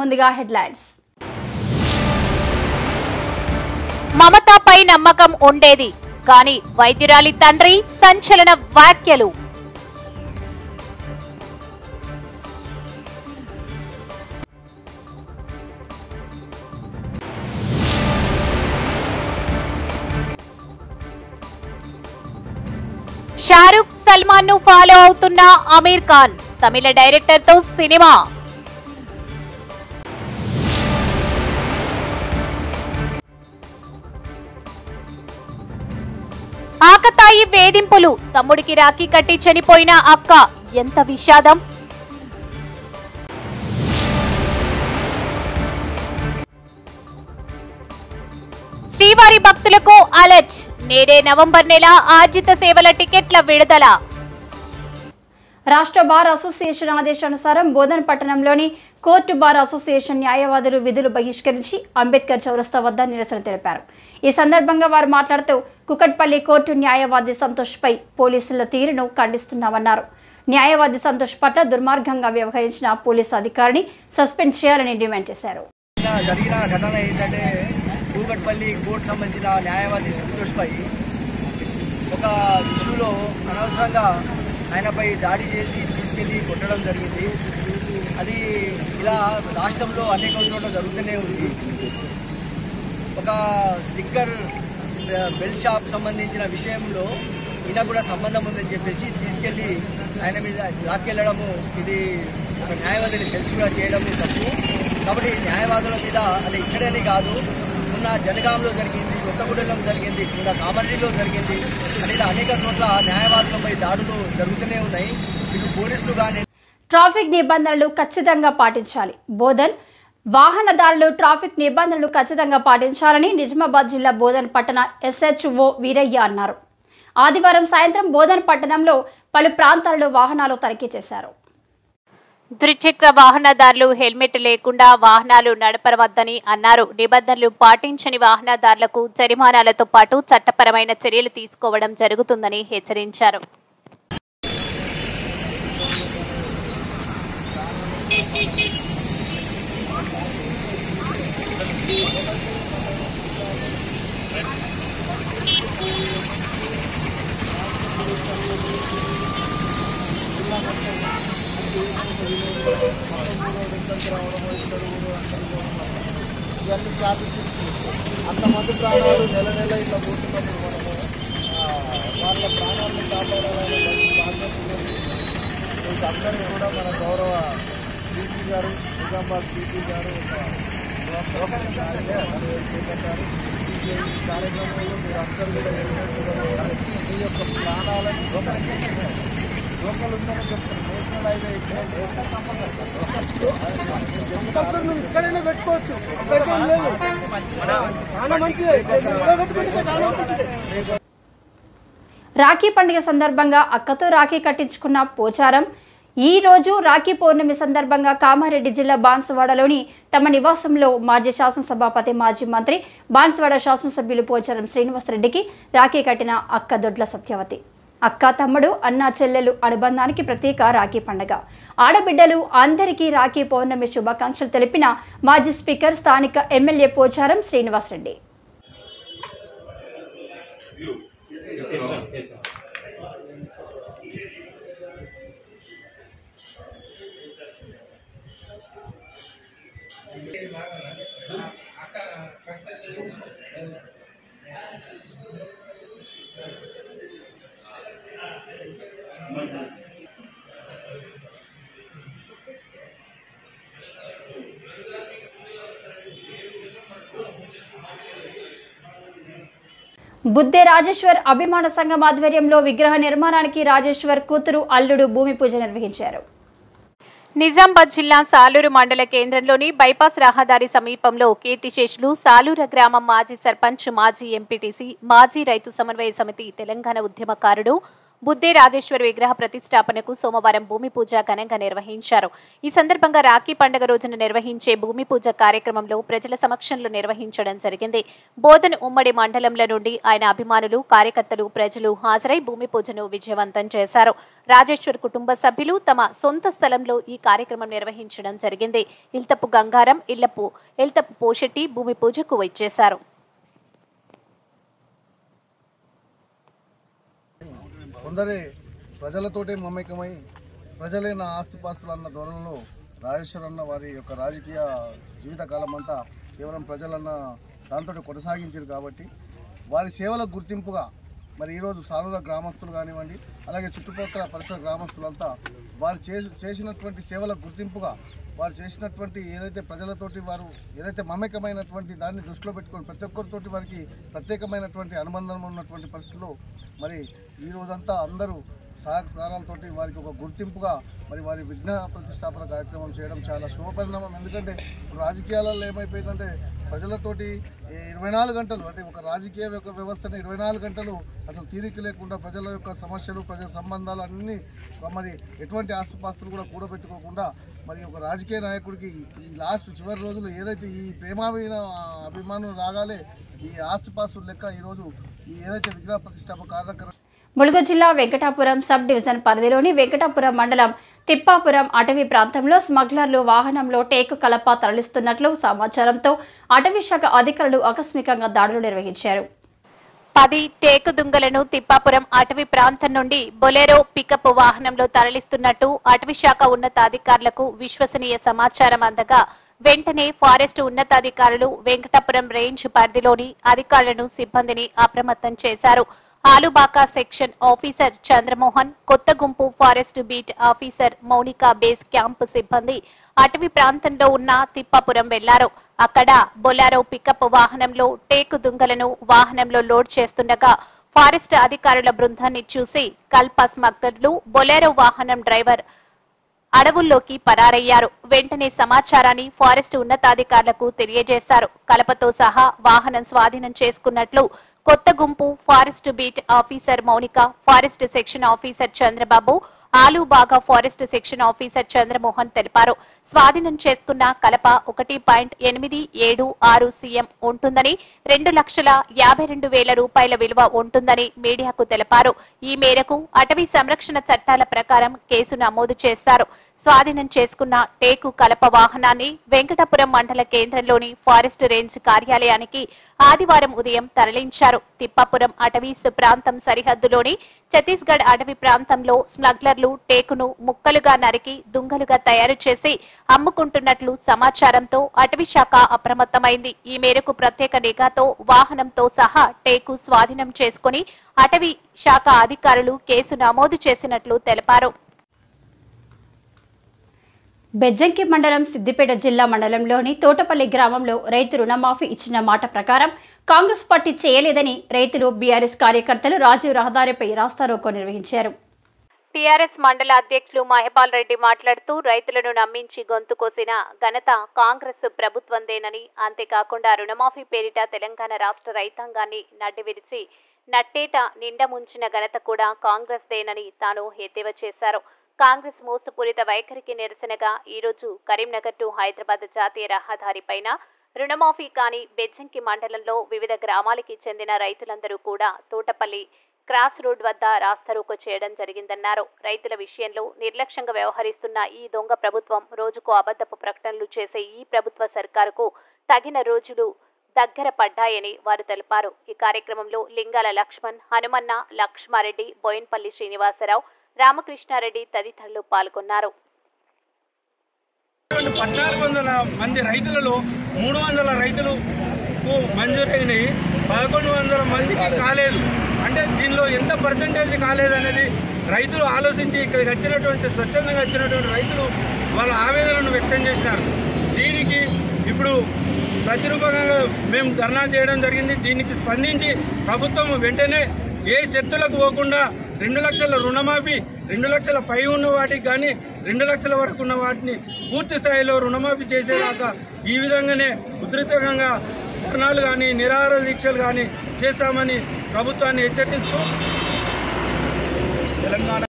ముందుగా హెడ్లైన్స్. మమతాపై నమ్మకం ఉండేది కానీ వైద్యురాలి తండ్రి సంచలన వ్యాఖ్యలు. షారుఖ్ సల్మాన్ ను ఫాలో అవుతున్న అమీర్ ఖాన్ తమిళ డైరెక్టర్ తో సినిమా. ఆకతాయి వేధింపులు, తమ్ముడికి రాఖీ కట్టి చనిపోయిన అక్క, ఎంత విషాదం. శ్రీవారి భక్తులకు అలర్ట్, నేడే నవంబర్ నెల ఆర్జిత సేవల టికెట్ల విడుదల. రాష్ట్ర బార్ అసోసియేషన్ ఆదేశానుసారం బోధన్ పట్టణంలోని కోర్టు బార్ అసోసియేషన్ న్యాయవాదులు విధులు బహిష్కరించి అంబేద్కర్ చౌరస్తా వద్ద నిరసన తెలిపారు. ఈ సందర్భంగా వారు మాట్లాడుతూ కుకట్పల్లి కోర్టు న్యాయవాది సంతోష్ పై పోలీసుల తీరును ఖండిస్తున్నామన్నారు. న్యాయవాది సంతోష్ పట్ల దుర్మార్గంగా వ్యవహరించిన పోలీసు అధికారిని సస్పెండ్ చేయాలని డిమాండ్ చేశారు. కూకట్పల్లి కోర్టు సంబంధించిన న్యాయవాది సంతోష్ పై ఒక ఇష్యూలో అనవసరంగా ఆయనపై దాడి చేసి తీసుకెళ్లి కొట్టడం జరిగింది. అది ఇలా రాష్ట్రంలో అనేక చోట్ల జరుగుతూనే ఉంది. ఒక లిక్కర్ బెల్ షాప్ సంబంధించిన విషయంలో ఈయన కూడా సంబంధం ఉందని చెప్పేసి తీసుకెళ్లి ఆయన మీద లాక్కెళ్లడము, ఇది ఒక న్యాయవాదిని తెలిసి కూడా చేయడము తప్పు. కాబట్టి న్యాయవాదుల మీద అది ఇక్కడేనే కాదు, జనగాంలో జరిగింది, కొత్తగూడెంలో జరిగింది, ఇంకా కామారెడ్డిలో జరిగింది, ఇలా అనేక చోట్ల న్యాయవాదులపై దాడులు జరుగుతూనే ఉన్నాయి. ఇటు పోలీసులు కానీ ట్రాఫిక్ నిబంధనలు ఖచ్చితంగా పాటించాలి. బోధన్ వాహనదారులు ట్రాఫిక్ నిబంధనలు ఖచ్చితంగా పాటించాలని నిజామాబాద్ జిల్లా బోధన్ పట్టణ SHO వీరయ్య అన్నారు. ఆదివారం సాయంత్రం బోధన్ పట్టణంలో పలు ప్రాంతాలలో వాహనాలు తనిఖీ చేశారు. ద్విచక్ర వాహనదారులు హెల్మెట్ లేకుండా వాహనాలు నడపవద్దని అన్నారు. నిబంధనలు పాటించని వాహనదారులకు జరిమానాలతో పాటు చట్టపరమైన చర్యలు తీసుకోవడం జరుగుతుందని హెచ్చరించారు. ఇవన్నీ స్టాటిస్టిక్స్ అంతమంది ప్రాణాలు నెల నెల ఇట్లా పోతున్నప్పుడు మనము వాళ్ళ ప్రాణాలను కాపాడాలని బాధ్యత ఉన్నది. అందరినీ కూడా మన గౌరవ DP గారు, నిజామాబాద్ DP గారు చేపట్టారు. ఈ కార్యక్రమంలో మీరు అందరూ కూడా మీ యొక్క ప్రాణాలను లోకల్ ఉందని చెప్తారు. నేషనల్ హైవే ఇక్కడైనా పెట్టుకోవచ్చు. రాఖీ పండుగ సందర్భంగా అక్కతో రాఖీ కట్టించుకున్న పోచారం ఈ రోజు రాఖీ పౌర్ణమి సందర్భంగా కామారెడ్డి జిల్లా బాన్సువాడలోని తమ నివాసంలో మాజీ శాసనసభాపతి, మాజీ మంత్రి, బాన్సువాడ శాసనసభ్యులు పోచారం శ్రీనివాసరెడ్డికి రాఖీ కట్టిన అక్క దొడ్ల సత్యవతి. అక్క, తమ్ముడు, అన్న, చెల్లెలు అనుబంధానికి ప్రతీక రాఖీ పండుగ. ఆడబిడ్డలు అందరికీ రాఖీ పౌర్ణమి శుభాకాంక్షలు తెలిపిన మాజీ స్పీకర్, స్థానిక ఎమ్మెల్యే పోచారం శ్రీనివాసరెడ్డి. బుద్ధే రాజేశ్వర్ అభిమాన సంఘం ఆధ్వర్యంలో విగ్రహ నిర్మాణానికి రాజేశ్వర్ కూతురు, అల్లుడు భూమి పూజ నిర్వహించారు. నిజామాబాద్ జిల్లా సాలూరు మండల కేంద్రంలోని బైపాస్ రహదారి సమీపంలో కీర్తిశేషులు సాలూరు గ్రామం మాజీ సర్పంచ్, మాజీ ఎంపీటీసీ, మాజీ రైతు సమన్వయ సమితి, తెలంగాణ ఉద్యమకారుడు, బుద్ధే రాజేశ్వరి విగ్రహ ప్రతిష్టాపనకు సోమవారం భూమి పూజ ఘనంగా నిర్వహించారు. ఈ సందర్భంగా రాఖీ పండుగ రోజున నిర్వహించే భూమి పూజ కార్యక్రమంలో ప్రజల సమక్షంలో నిర్వహించడం జరిగింది. బోధన్ ఉమ్మడి మండలంలో నుండి ఆయన అభిమానులు, కార్యకర్తలు, ప్రజలు హాజరై భూమి పూజను విజయవంతం చేశారు. రాజేశ్వర్ కుటుంబ సభ్యులు తమ సొంత స్థలంలో ఈ కార్యక్రమం నిర్వహించడం జరిగింది. ఇల్తపు గంగారం, ఇల్తపు పోషెట్టి భూమి పూజకు వచ్చేశారు. కొందరే ప్రజలతోటే మమేకమై ప్రజలే నా ఆస్తిపాస్తులు అన్న ధోరణిలో రాజేశ్వర్ అన్న వారి యొక్క రాజకీయ జీవితకాలం అంతా కేవలం ప్రజలన్న దాంతో కొనసాగించారు. కాబట్టి వారి సేవల గుర్తింపుగా మరి ఈరోజు సాలూరు గ్రామస్తులు కానివ్వండి, అలాగే చుట్టుపక్కల పరిసర గ్రామస్తులంతా వారు చేసినటువంటి సేవల గుర్తింపుగా వారు చేసినటువంటి ఏదైతే ప్రజలతోటి వారు ఏదైతే మమేకమైనటువంటి దాన్ని దృష్టిలో పెట్టుకొని ప్రతి ఒక్కరితోటి వారికి ప్రత్యేకమైనటువంటి అనుబంధం ఉన్నటువంటి పరిస్థితుల్లో మరి ఈ రోజంతా అందరూ సహకారాలతోటి వారికి ఒక గుర్తింపుగా మరి వారి విగ్రహ ప్రతిష్టాపన కార్యక్రమం చేయడం చాలా శుభపరిణామం. ఎందుకంటే రాజకీయాలలో ఏమైపోయిందంటే ప్రజలతోటి 24 గంటలు అంటే ఒక రాజకీయ వ్యవస్థని 24 గంటలు అసలు తీరిక లేకుండా ప్రజల యొక్క సమస్యలు, ప్రజల సంబంధాలు అన్నీ మరి ఎటువంటి ఆస్తుపాస్తులు కూడా కూడబెట్టుకోకుండా మరి ఒక రాజకీయ నాయకుడికి ఈ లాస్ట్ చివరి రోజులు ఏదైతే ఈ అభిమానులు రాగాలే ఈ ఆస్తుపాస్తులు లెక్క ఈరోజు ఈ ఏదైతే విగ్రహ ప్రతిష్టాపన కార్యక్రమం ములుగు జిల్లా వెంకటాపురం సబ్ డివిజన్ పరిధిలోని వెంకటాపురం మండలం తిప్పాపురం అటవీ ప్రాంతంలో స్మగ్లర్లు వాహనంలో టేకు కలప తరలిస్తున్నట్లు సమాచారంతో అటవీ శాఖ అధికారులు ఆకస్మికంగా దాడులు నిర్వహించారు. 10 టేకు దుంగలను తిప్పాపురం అటవీ ప్రాంతం నుండి బొలెరో పికప్ వాహనంలో తరలిస్తున్నట్టు అటవీ శాఖ ఉన్నతాధికారులకు విశ్వసనీయ సమాచారం అందగా వెంటనే ఫారెస్ట్ ఉన్నతాధికారులు వెంకటాపురం రేంజ్ పరిధిలోని అధికారులను, సిబ్బందిని అప్రమత్తం చేశారు. ఆలుబాక సెక్షన్ ఆఫీసర్ చంద్రమోహన్, కొత్త గుంపు forest beat officer Mounika base camp సిబ్బంది అటవీ ప్రాంతంలో ఉన్న తిప్పాపురం వెళ్లారు. అక్కడ బొలారో పికప్ వాహనంలో టేకు దుంగలను వాహనంలో లోడ్ చేస్తుండగా ఫారెస్ట్ అధికారుల బృందాన్ని చూసి కల్ప స్మగ్లర్లు బొలారో వాహనం డ్రైవర్ అడవుల్లోకి పరారయ్యారు. వెంటనే సమాచారాన్ని ఫారెస్ట్ ఉన్నతాధికారులకు తెలియజేశారు. కలపతో సహా వాహనం స్వాధీనం చేసుకున్నట్లు కొత్త గుంపు forest beat officer Mounika, forest section officer Chandrababu, ఆలుబాగా ఫారెస్ట్ సెక్షన్ ఆఫీసర్ చంద్రమోహన్ తెలిపారు. స్వాధీనం చేసుకున్న కలప 1.876 cm ఉంటుందని, 2,52,000 రూపాయల విలువ ఉంటుందని మీడియాకు తెలిపారు. ఈ మేరకు అటవీ సంరక్షణ చట్టాల ప్రకారం కేసు నమోదు చేశారు. స్వాధీనం చేసుకున్న టేకు కలప వాహనాన్ని వెంకటాపురం మండల కేంద్రంలోని ఫారెస్ట్ రేంజ్ కార్యాలయానికి ఆదివారం ఉదయం తరలించారు. తిప్పాపురం అటవీస్ ప్రాంతం సరిహద్దులోని ఛత్తీస్గఢ్ అటవీ ప్రాంతంలో స్మగ్లర్లు టేకును ముక్కలుగా నరికి దుంగలుగా తయారు చేసి అమ్ముకుంటున్నట్లు సమాచారంతో అటవీ శాఖ అప్రమత్తమైంది. ఈ మేరకు ప్రత్యేక నిఘాతో వాహనంతో సహా టేకు స్వాధీనం చేసుకుని అటవీ శాఖ అధికారులు కేసు నమోదు చేసినట్లు తెలిపారు. బెజ్జంకి మండలం సిద్దిపేట జిల్లా మండలంలోని తోటపల్లి గ్రామంలో రైతు రుణమాఫీ ఇచ్చిన మాట ప్రకారం కాంగ్రెస్ పార్టీ చేయలేదని రైతులు, బీఆర్ఎస్ కార్యకర్తలు రాజీవ్ రహదారిపై రాస్తారోకో నిర్వహించారు. టీఆర్ఎస్ మండల అధ్యక్షులు మహపాల్ రెడ్డి మాట్లాడుతూ రైతులను నమ్మించి గొంతు కోసిన ఘనత కాంగ్రెస్ ప్రభుత్వందేనని, అంతేకాకుండా రుణమాఫీ పేరిట తెలంగాణ రాష్ట్ర రైతాంగాన్ని నడ్డివిరిచి నట్టేట నిండముంచిన ఘనత కూడా కాంగ్రెస్దేనని తాను ఎద్దేవా చేశారు. కాంగ్రెస్ మోసపూరిత వైఖరికి నిరసనగా ఈరోజు కరీంనగర్ టు హైదరాబాద్ జాతీయ రహదారిపైన రుణమాఫీ కాని బెజ్జంకి మండలంలో వివిధ గ్రామాలకి చెందిన రైతులందరూ కూడా తోటపల్లి క్రాస్ రోడ్ వద్ద రాస్తారోకో చేయడం జరిగిందన్నారు. రైతుల విషయంలో నిర్లక్ష్యంగా వ్యవహరిస్తున్న ఈ దొంగ ప్రభుత్వం రోజుకు అబద్ధపు ప్రకటనలు చేసే ఈ ప్రభుత్వ సర్కారుకు తగిన రోజులు దగ్గర పడ్డాయని వారు తెలిపారు. ఈ కార్యక్రమంలో లింగాల లక్ష్మణ్, హనుమన్న, లక్ష్మారెడ్డి, బోయిన్పల్లి శ్రీనివాసరావు, రామకృష్ణారెడ్డి తదితరులు పాల్గొన్నారు. 1400 మంది రైతులలో 300 రైతులకు మంజూరైనవి, 1100 మందికి కాలేదు. అంటే దీనిలో ఎంత పర్సెంటేజ్ కాలేదనేది రైతులు ఆలోచించి ఇక్కడికి వచ్చినటువంటి స్వచ్ఛందంగా వచ్చినటువంటి రైతులు వాళ్ళ ఆవేదనను వ్యక్తం చేసినారు. దీనికి ఇప్పుడు ప్రతిరూపంగా మేము ధర్నా చేయడం జరిగింది. దీనికి స్పందించి ప్రభుత్వం వెంటనే ఏ చర్చలకు పోకుండా 2 లక్షల రుణమాఫీ, 2 లక్షల పై ఉన్న వాటికి కానీ 2 లక్షల వరకు ఉన్న వాటిని పూర్తి స్థాయిలో రుణమాఫీ చేసేదాకా ఈ విధంగానే ఉధృతంగా ధర్నాలు కానీ నిరాహార దీక్షలు కానీ చేస్తామని ప్రభుత్వాన్ని హెచ్చరిస్తూ తెలంగాణ